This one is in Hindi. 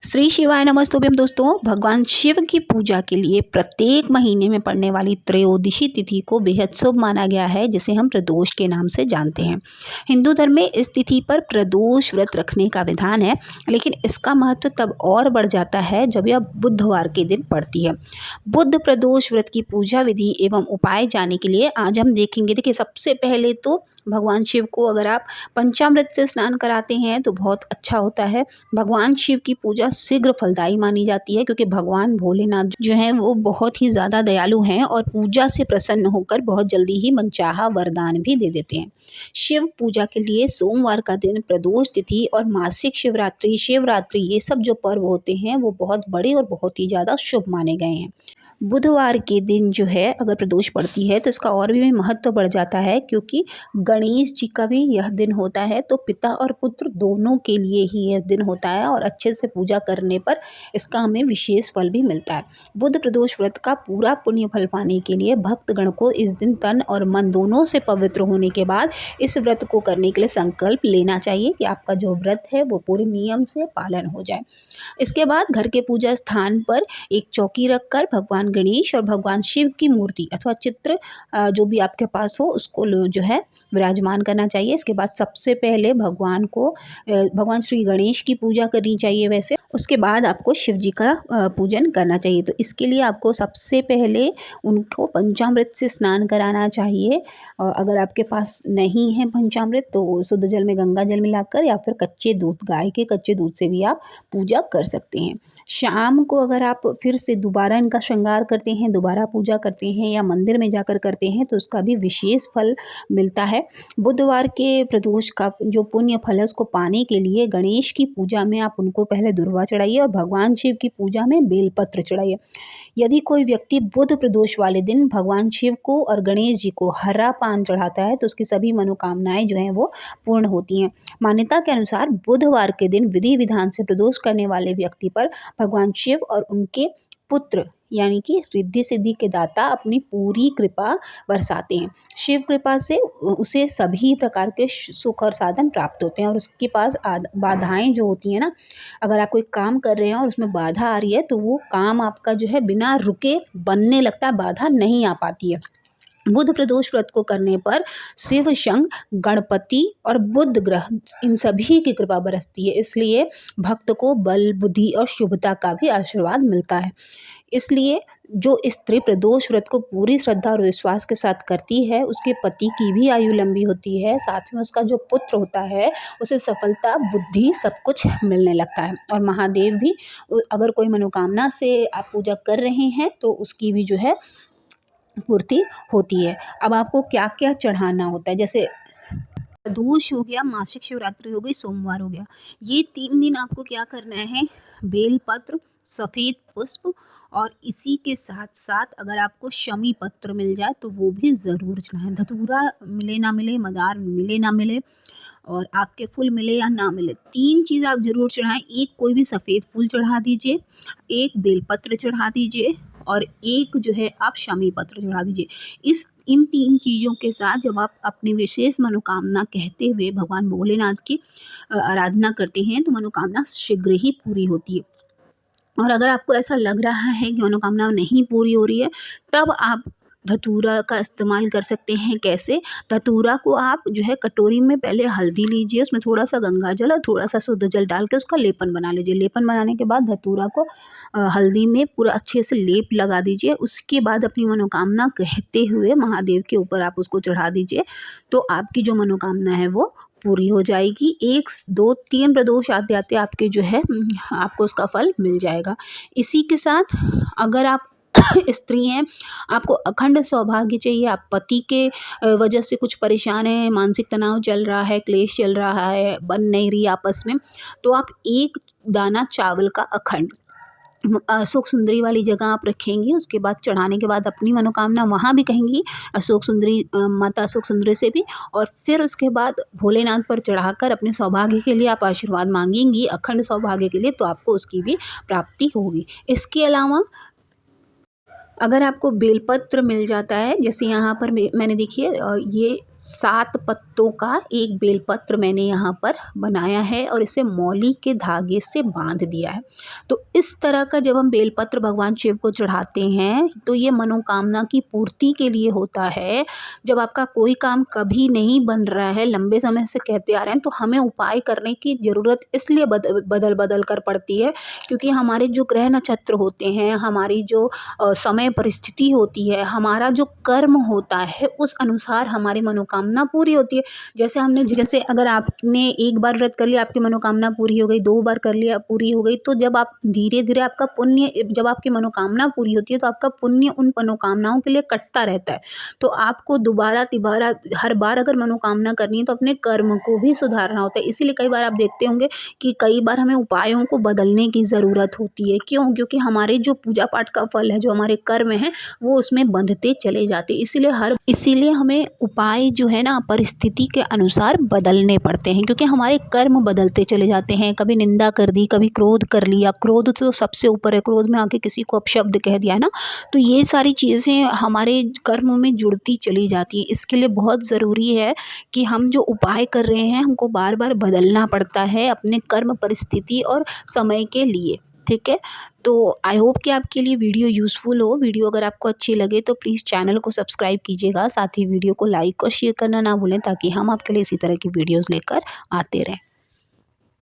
श्री शिवाय नमस्तुभ्यम दोस्तों। भगवान शिव की पूजा के लिए प्रत्येक महीने में पड़ने वाली त्रयोदशी तिथि को बेहद शुभ माना गया है, जिसे हम प्रदोष के नाम से जानते हैं। हिंदू धर्म में इस तिथि पर प्रदोष व्रत रखने का विधान है, लेकिन इसका महत्व तब और बढ़ जाता है जब यह बुधवार के दिन पड़ती है। बुध प्रदोष व्रत की पूजा विधि एवं उपाय जानने के लिए आज हम देखेंगे। देखिए, सबसे पहले तो भगवान शिव को अगर आप पंचामृत से स्नान कराते हैं तो बहुत अच्छा होता है। भगवान शिव की पूजा शीघ्र फलदायी मानी जाती है, क्योंकि भगवान भोलेनाथ जो हैं वो बहुत ही ज़्यादा दयालु हैं और पूजा से प्रसन्न होकर बहुत जल्दी ही मनचाहा वरदान भी दे देते हैं। शिव पूजा के लिए सोमवार का दिन, प्रदोष तिथि और मासिक शिवरात्रि, शिवरात्रि, ये सब जो पर्व होते हैं वो बहुत बड़े और बहुत ही ज़्यादा शुभ माने गए हैं। बुधवार के दिन जो है अगर प्रदोष पड़ती है तो इसका और भी महत्व बढ़ जाता है, क्योंकि गणेश जी का भी यह दिन होता है। तो पिता और पुत्र दोनों के लिए ही यह दिन होता है और अच्छे से पूजा करने पर इसका हमें विशेष फल भी मिलता है। बुध प्रदोष व्रत का पूरा पुण्य फल पाने के लिए भक्तगण को इस दिन तन और मन दोनों से पवित्र होने के बाद इस व्रत को करने के लिए संकल्प लेना चाहिए कि आपका जो व्रत है वो पूरे नियम से पालन हो जाए। इसके बाद घर के पूजा स्थान पर एक चौकी रखकर भगवान गणेश और भगवान शिव की मूर्ति अथवा चित्र जो भी आपके पास हो उसको जो है विराजमान करना चाहिए। इसके बाद सबसे पहले भगवान श्री गणेश की पूजा करनी चाहिए। वैसे उसके बाद आपको शिव जी का पूजन करना चाहिए। तो इसके लिए आपको सबसे पहले उनको पंचामृत से स्नान कराना चाहिए। और अगर आपके पास नहीं है पंचामृत तो शुद्ध जल में गंगा जल मिलाकर या फिर कच्चे दूध, गाय के कच्चे दूध से भी आप पूजा कर सकते हैं। शाम को अगर आप फिर से दोबारा इनका श्रृंगार करते हैं, दोबारा पूजा करते हैं या मंदिर में जाकर करते हैं तो उसका भी विशेष फल मिलता है। बुधवार के प्रदोष का जो पुण्य फल है उसको पाने के लिए गणेश की पूजा में आप उनको पहले दुर्वा चढ़ाइए और भगवान शिव की पूजा में बेलपत्र चढ़ाइए। यदि कोई व्यक्ति बुध प्रदोष वाले दिन भगवान शिव को और गणेश जी को हरा पान चढ़ाता है तो उसकी सभी मनोकामनाएं जो हैं वो पूर्ण होती हैं। मान्यता के अनुसार बुधवार के दिन विधि विधान से प्रदोष करने वाले व्यक्ति पर भगवान शिव और उनके पुत्र यानी कि रिद्धि सिद्धि के दाता अपनी पूरी कृपा बरसाते हैं। शिव कृपा से उसे सभी प्रकार के सुख और साधन प्राप्त होते हैं और उसके पास बाधाएं जो होती हैं ना, अगर आप कोई काम कर रहे हैं और उसमें बाधा आ रही है तो वो काम आपका जो है बिना रुके बनने लगता है, बाधा नहीं आ पाती है। बुध प्रदोष व्रत को करने पर शिव, शंख, गणपति और बुध ग्रह इन सभी की कृपा बरसती है। इसलिए भक्त को बल, बुद्धि और शुभता का भी आशीर्वाद मिलता है। इसलिए जो स्त्री प्रदोष व्रत को पूरी श्रद्धा और विश्वास के साथ करती है उसके पति की भी आयु लंबी होती है, साथ में उसका जो पुत्र होता है उसे सफलता, बुद्धि सब कुछ मिलने लगता है। और महादेव भी अगर कोई मनोकामना से आप पूजा कर रहे हैं तो उसकी भी जो है पूर्ति होती है। अब आपको क्या क्या चढ़ाना होता है, जैसे प्रदोष हो गया, मासिक शिवरात्रि हो गई, सोमवार हो गया, ये 3 दिन आपको क्या करना है, बेलपत्र, सफ़ेद पुष्प और इसी के साथ साथ अगर आपको शमी पत्र मिल जाए तो वो भी ज़रूर चढ़ाएं। धतूरा मिले ना मिले, मदार मिले ना मिले और आग के फूल मिले या ना मिले, 3 चीज़ आप ज़रूर चढ़ाएं। एक कोई भी सफ़ेद फूल चढ़ा दीजिए, एक बेलपत्र चढ़ा दीजिए और एक जो है आप शमी पत्र चढ़ा दीजिए। इन 3 चीज़ों के साथ जब आप अपनी विशेष मनोकामना कहते हुए भगवान भोलेनाथ की आराधना करते हैं तो मनोकामना शीघ्र ही पूरी होती है। और अगर आपको ऐसा लग रहा है कि मनोकामना नहीं पूरी हो रही है तब आप धतूरा का इस्तेमाल कर सकते हैं। कैसे? धतूरा को आप जो है कटोरी में पहले हल्दी लीजिए, उसमें थोड़ा सा गंगा जल और थोड़ा सा शुद्ध जल डाल के उसका लेपन बना लीजिए। लेपन बनाने के बाद धतूरा को हल्दी में पूरा अच्छे से लेप लगा दीजिए। उसके बाद अपनी मनोकामना कहते हुए महादेव के ऊपर आप उसको चढ़ा दीजिए, तो आपकी जो मनोकामना है वो पूरी हो जाएगी। 1, 2, 3 प्रदोष आते आते आपके जो है आपको उसका फल मिल जाएगा। इसी के साथ अगर आप स्त्री हैं, आपको अखंड सौभाग्य चाहिए, आप पति के वजह से कुछ परेशान हैं, मानसिक तनाव चल रहा है, क्लेश चल रहा है, बन नहीं रही आपस में, तो आप 1 दाना चावल का अखंड अशोक सुंदरी वाली जगह आप रखेंगी। उसके बाद चढ़ाने के बाद अपनी मनोकामना वहाँ भी कहेंगी माता अशोक सुंदरी से भी, और फिर उसके बाद भोलेनाथ पर चढ़ाकर अपने सौभाग्य के लिए आप आशीर्वाद मांगेंगी, अखंड सौभाग्य के लिए, तो आपको उसकी भी प्राप्ति होगी। इसके अलावा अगर आपको बेलपत्र मिल जाता है, जैसे यहाँ पर मैंने देखिए ये 7 पत्तों का एक बेलपत्र मैंने यहाँ पर बनाया है और इसे मौली के धागे से बांध दिया है। तो इस तरह का जब हम बेलपत्र भगवान शिव को चढ़ाते हैं तो ये मनोकामना की पूर्ति के लिए होता है। जब आपका कोई काम कभी नहीं बन रहा है, लंबे समय से कहते आ रहे हैं, तो हमें उपाय करने की ज़रूरत इसलिए बदल बदल कर पड़ती है क्योंकि हमारे जो ग्रह नक्षत्र होते हैं, हमारी जो समय परिस्थिति होती है, हमारा जो कर्म होता है, उस अनुसार हमारी मनोकामना पूरी होती है। जैसे अगर आपने एक बार व्रत कर लिया, आपकी मनोकामना पूरी हो गई, 2 बार कर लिया, पूरी हो गई, तो जब आप धीरे-धीरे आपका पुण्य, जब आपकी मनोकामना पूरी होती है तो आपका पुण्य उन मनोकामनाओं के लिए कटता रहता है। तो आपको दोबारा तिबारा हर बार अगर मनोकामना करनी है तो अपने कर्म को भी सुधारना होता है। इसीलिए कई बार आप देखते होंगे कि कई बार हमें उपायों को बदलने की ज़रूरत होती है। क्यों? क्योंकि हमारे जो पूजा पाठ का फल है, जो हमारे कर्म हैं, वो उसमें बंधते चले जाते हैं। इसीलिए हमें उपाय जो है ना परिस्थिति के अनुसार बदलने पड़ते हैं, क्योंकि हमारे कर्म बदलते चले जाते हैं। कभी निंदा कर दी, कभी क्रोध कर लिया, क्रोध तो सबसे ऊपर है, क्रोध में आके किसी को अपशब्द कह दिया ना, तो ये सारी चीज़ें हमारे कर्म में जुड़ती चली जाती हैं। इसके लिए बहुत ज़रूरी है कि हम जो उपाय कर रहे हैं हमको बार बार बदलना पड़ता है अपने कर्म, परिस्थिति और समय के लिए। ठीक है, तो आई होप कि आपके लिए वीडियो यूज़फुल हो। वीडियो अगर आपको अच्छी लगे तो प्लीज़ चैनल को सब्सक्राइब कीजिएगा, साथ ही वीडियो को लाइक और शेयर करना ना भूलें ताकि हम आपके लिए इसी तरह की वीडियोज़ लेकर आते रहें।